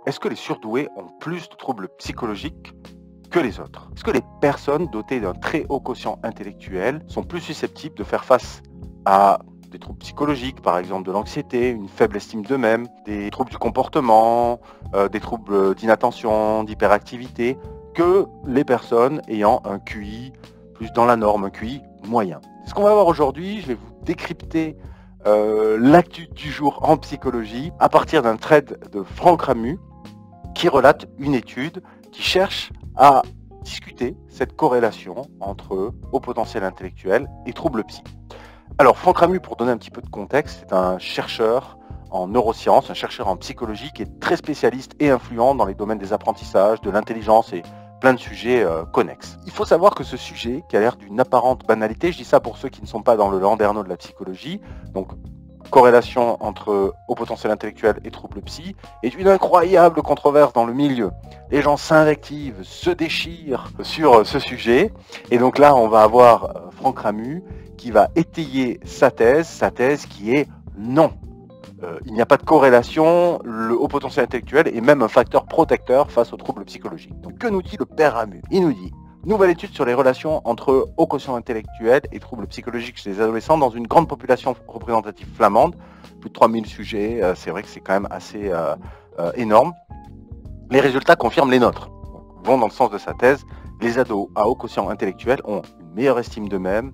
Est-ce que les surdoués ont plus de troubles psychologiques que les autres? Est-ce que les personnes dotées d'un très haut quotient intellectuel sont plus susceptibles de faire face à des troubles psychologiques, par exemple de l'anxiété, une faible estime d'eux-mêmes, des troubles du comportement, des troubles d'inattention, d'hyperactivité, que les personnes ayant un QI plus dans la norme, un QI moyen? C'est ce qu'on va voir aujourd'hui. Je vais vous décrypter l'actu du jour en psychologie à partir d'un thread de Franck Ramu qui relate une étude qui cherche à discuter cette corrélation entre haut potentiel intellectuel et troubles psy. Alors Franck Ramu, pour donner un petit peu de contexte, c'est un chercheur en neurosciences, un chercheur en psychologie qui est très spécialiste et influent dans les domaines des apprentissages, de l'intelligence et plein de sujets connexes. Il faut savoir que ce sujet, qui a l'air d'une apparente banalité, je dis ça pour ceux qui ne sont pas dans le landerneau de la psychologie, donc corrélation entre haut potentiel intellectuel et troubles psy, est une incroyable controverse dans le milieu. Les gens s'invectivent, se déchirent sur ce sujet, et donc là on va avoir Franck Ramu qui va étayer sa thèse qui est non. Il n'y a pas de corrélation, le haut potentiel intellectuel est même un facteur protecteur face aux troubles psychologiques. Donc que nous dit le père Ramu? Il nous dit: nouvelle étude sur les relations entre haut quotient intellectuel et troubles psychologiques chez les adolescents dans une grande population représentative flamande. Plus de 3000 sujets, c'est vrai que c'est quand même assez énorme. Les résultats confirment les nôtres, vont dans le sens de sa thèse. Les ados à haut quotient intellectuel ont une meilleure estime d'eux-mêmes,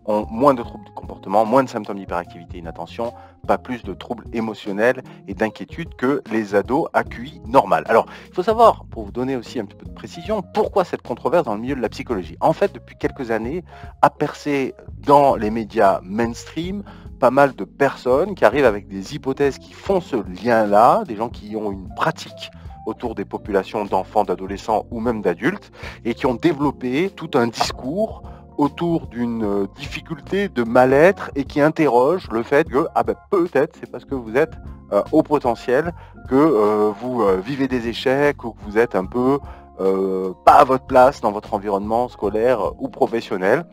ont moins de troubles du comportement, moins de symptômes d'hyperactivité et inattention, pas plus de troubles émotionnels et d'inquiétude que les ados à QI normal. Alors, il faut savoir, pour vous donner aussi un petit peu de précision, pourquoi cette controverse dans le milieu de la psychologie. En fait, depuis quelques années, a percé dans les médias mainstream pas mal de personnes qui arrivent avec des hypothèses qui font ce lien-là, des gens qui ont une pratique autour des populations d'enfants, d'adolescents ou même d'adultes, et qui ont développé tout un discours autour d'une difficulté de mal-être et qui interroge le fait que peut-être c'est parce que vous êtes haut potentiel que vous vivez des échecs ou que vous êtes un peu pas à votre place dans votre environnement scolaire ou professionnel,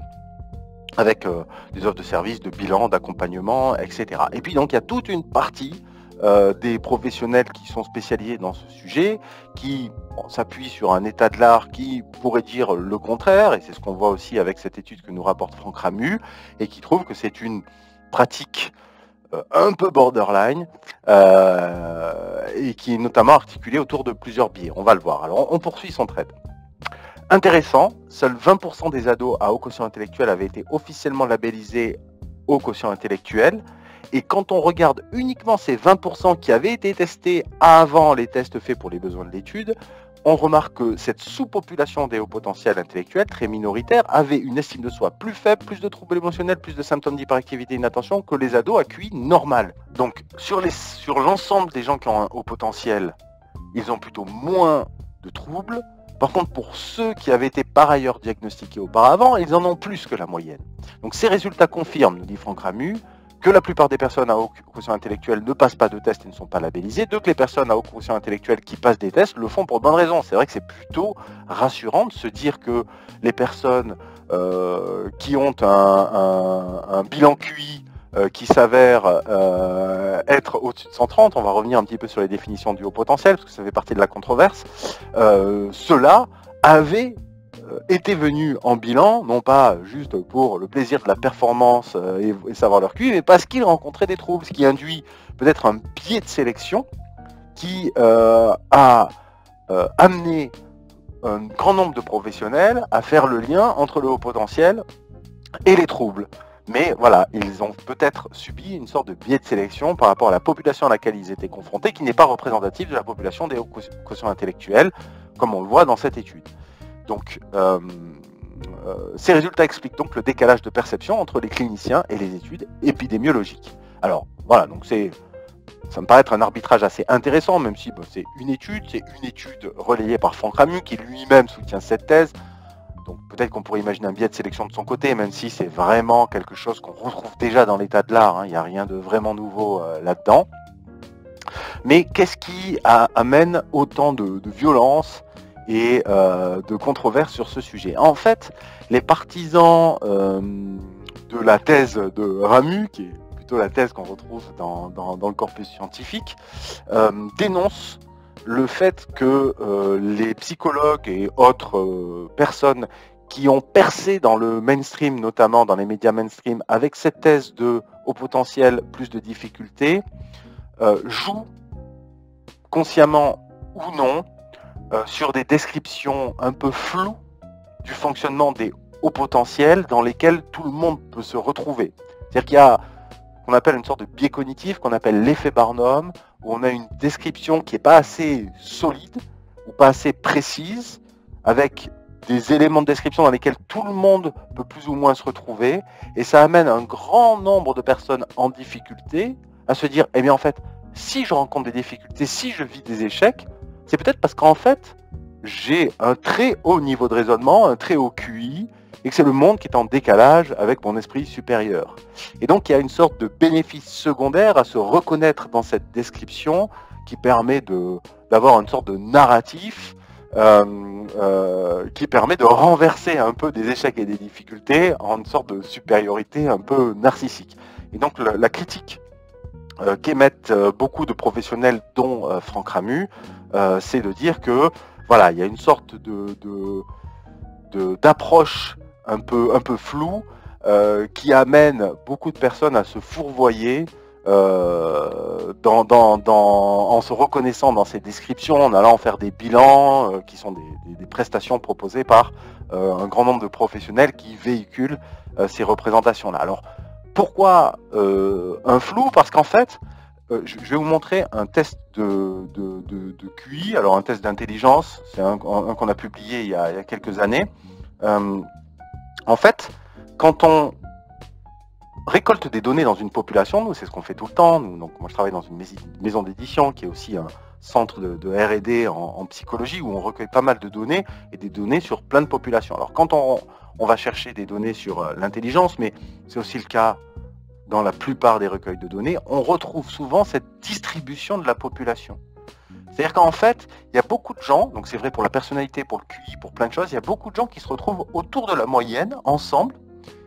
avec des offres de services, de bilan, d'accompagnement, etc. Et puis donc il y a toute une partie des professionnels qui sont spécialisés dans ce sujet, qui s'appuient sur un état de l'art qui pourrait dire le contraire, et c'est ce qu'on voit aussi avec cette étude que nous rapporte Franck Ramu, et qui trouve que c'est une pratique un peu borderline, et qui est notamment articulée autour de plusieurs biais. On va le voir. Alors on poursuit son trait. Intéressant, seuls 20% des ados à haut quotient intellectuel avaient été officiellement labellisés haut quotient intellectuel. Et quand on regarde uniquement ces 20% qui avaient été testés avant les tests faits pour les besoins de l'étude, on remarque que cette sous-population des hauts potentiels intellectuels, très minoritaire, avait une estime de soi plus faible, plus de troubles émotionnels, plus de symptômes d'hyperactivité et d'inattention que les ados à QI normal. Donc sur l'ensemble des gens qui ont un haut potentiel, ils ont plutôt moins de troubles. Par contre, pour ceux qui avaient été par ailleurs diagnostiqués auparavant, ils en ont plus que la moyenne. Donc ces résultats confirment, nous dit Franck Ramu, que la plupart des personnes à haut quotient intellectuel ne passent pas de tests et ne sont pas labellisées, que les personnes à haut quotient intellectuel qui passent des tests le font pour de bonnes raisons. C'est vrai que c'est plutôt rassurant de se dire que les personnes qui ont un bilan QI qui s'avère être au-dessus de 130, on va revenir un petit peu sur les définitions du haut potentiel, parce que ça fait partie de la controverse, ceux-là avaient étaient venus en bilan, non pas juste pour le plaisir de la performance et savoir leur QI, mais parce qu'ils rencontraient des troubles, ce qui induit peut-être un biais de sélection qui a amené un grand nombre de professionnels à faire le lien entre le haut potentiel et les troubles. Mais voilà, ils ont peut-être subi une sorte de biais de sélection par rapport à la population à laquelle ils étaient confrontés, qui n'est pas représentative de la population des hauts quotients intellectuels, comme on le voit dans cette étude. Donc, ces résultats expliquent donc le décalage de perception entre les cliniciens et les études épidémiologiques. Alors, voilà, donc ça me paraît être un arbitrage assez intéressant, même si c'est une étude relayée par Franck Ramu, qui lui-même soutient cette thèse. Donc peut-être qu'on pourrait imaginer un biais de sélection de son côté, même si c'est vraiment quelque chose qu'on retrouve déjà dans l'état de l'art, hein. Il n'y a rien de vraiment nouveau là-dedans. Mais qu'est-ce qui amène autant de violence et de controverses sur ce sujet? En fait, les partisans de la thèse de Ramu, qui est plutôt la thèse qu'on retrouve dans le corpus scientifique, dénoncent le fait que les psychologues et autres personnes qui ont percé dans le mainstream, notamment dans les médias mainstream, avec cette thèse de au potentiel plus de difficultés, jouent consciemment ou non sur des descriptions un peu floues du fonctionnement des hauts potentiels dans lesquels tout le monde peut se retrouver. C'est-à-dire qu'il y a qu'on appelle une sorte de biais cognitif, qu'on appelle l'effet Barnum, où on a une description qui n'est pas assez solide ou pas assez précise, avec des éléments de description dans lesquels tout le monde peut plus ou moins se retrouver, et ça amène un grand nombre de personnes en difficulté à se dire, eh bien en fait, si je rencontre des difficultés, si je vis des échecs, c'est peut-être parce qu'en fait, j'ai un très haut niveau de raisonnement, un très haut QI, et que c'est le monde qui est en décalage avec mon esprit supérieur. Et donc il y a une sorte de bénéfice secondaire à se reconnaître dans cette description qui permet d'avoir une sorte de narratif qui permet de renverser un peu des échecs et des difficultés en une sorte de supériorité un peu narcissique. Et donc la critique qu'émettent beaucoup de professionnels, dont Franck Ramu, c'est de dire que voilà, il y a une sorte d'approche un peu floue qui amène beaucoup de personnes à se fourvoyer en se reconnaissant dans ces descriptions, en allant faire des bilans qui sont des prestations proposées par un grand nombre de professionnels qui véhiculent ces représentations-là. Alors, pourquoi un flou? Parce qu'en fait, je vais vous montrer un test de QI, alors un test d'intelligence, c'est un qu'on a publié il y a quelques années. En fait, quand on récolte des données dans une population, nous c'est ce qu'on fait tout le temps, donc moi je travaille dans une maison d'édition qui est aussi un centre de R&D en psychologie où on recueille pas mal de données et des données sur plein de populations. Alors quand on va chercher des données sur l'intelligence, mais c'est aussi le cas dans la plupart des recueils de données, on retrouve souvent cette distribution de la population. C'est-à-dire qu'en fait, il y a beaucoup de gens, donc c'est vrai pour la personnalité, pour le QI, pour plein de choses, il y a beaucoup de gens qui se retrouvent autour de la moyenne, ensemble.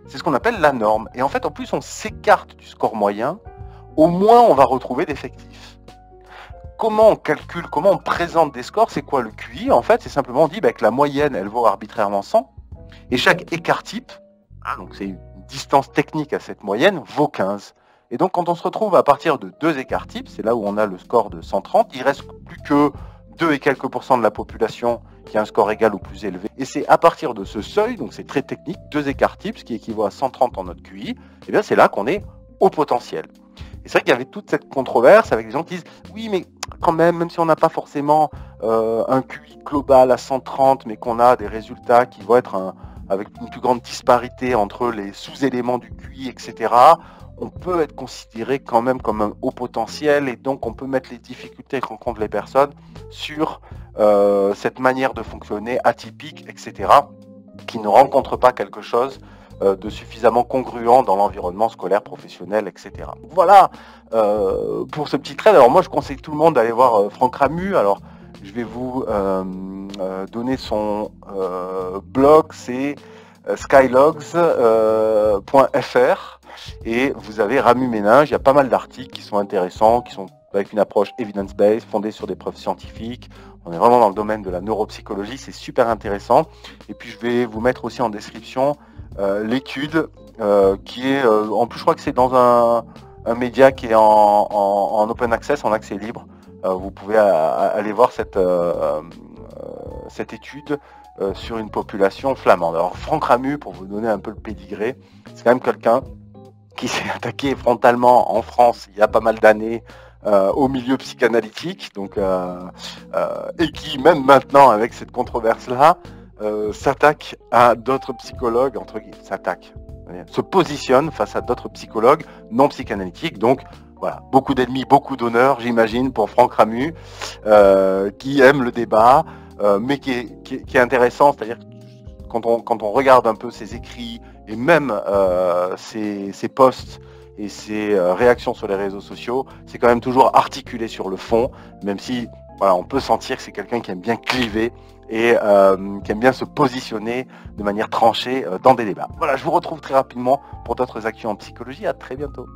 C'est ce qu'on appelle la norme. Et en fait, en plus, on s'écarte du score moyen, au moins on va retrouver d'effectifs. Comment on calcule, comment on présente des scores? C'est quoi le QI? En fait, c'est simplement on dit que la moyenne, elle vaut arbitrairement 100, et chaque écart type, donc c'est une distance technique à cette moyenne, vaut 15. Et donc quand on se retrouve à partir de 2 écarts types, c'est là où on a le score de 130, il reste plus que 2 et quelques % de la population qui a un score égal ou plus élevé. Et c'est à partir de ce seuil, donc c'est très technique, 2 écarts types, ce qui équivaut à 130 en notre QI, et bien c'est là qu'on est au potentiel. Et c'est vrai qu'il y avait toute cette controverse avec des gens qui disent oui mais quand même si on n'a pas forcément un QI global à 130, mais qu'on a des résultats qui vont être avec une plus grande disparité entre les sous-éléments du QI, etc., on peut être considéré quand même comme un haut potentiel et donc on peut mettre les difficultés que rencontrent les personnes sur cette manière de fonctionner atypique, etc., qui ne rencontre pas quelque chose de suffisamment congruent dans l'environnement scolaire, professionnel, etc. Voilà pour ce petit trait. Alors moi je conseille tout le monde d'aller voir Franck Ramu. Alors je vais vous donner son blog, c'est skylogs.fr et vous avez Ramu Méninge. Il y a pas mal d'articles qui sont intéressants, qui sont avec une approche evidence-based, fondée sur des preuves scientifiques. On est vraiment dans le domaine de la neuropsychologie, c'est super intéressant. Et puis je vais vous mettre aussi en description l'étude qui est, en plus je crois que c'est dans un média qui est en open access, en accès libre. Vous pouvez aller voir cette étude sur une population flamande. Alors Franck Ramu, pour vous donner un peu le pédigré, c'est quand même quelqu'un qui s'est attaqué frontalement en France il y a pas mal d'années au milieu psychanalytique, donc, et qui même maintenant avec cette controverse-là s'attaque à d'autres psychologues, entre guillemets, se positionne face à d'autres psychologues non psychanalytiques, donc voilà, beaucoup d'ennemis, beaucoup d'honneur, j'imagine, pour Franck Ramu, qui aime le débat, mais qui est intéressant, c'est-à-dire quand on regarde un peu ses écrits et même ses posts et ses réactions sur les réseaux sociaux, c'est quand même toujours articulé sur le fond, même si voilà, on peut sentir que c'est quelqu'un qui aime bien cliver et qui aime bien se positionner de manière tranchée dans des débats. Voilà, je vous retrouve très rapidement pour d'autres actions en psychologie. À très bientôt.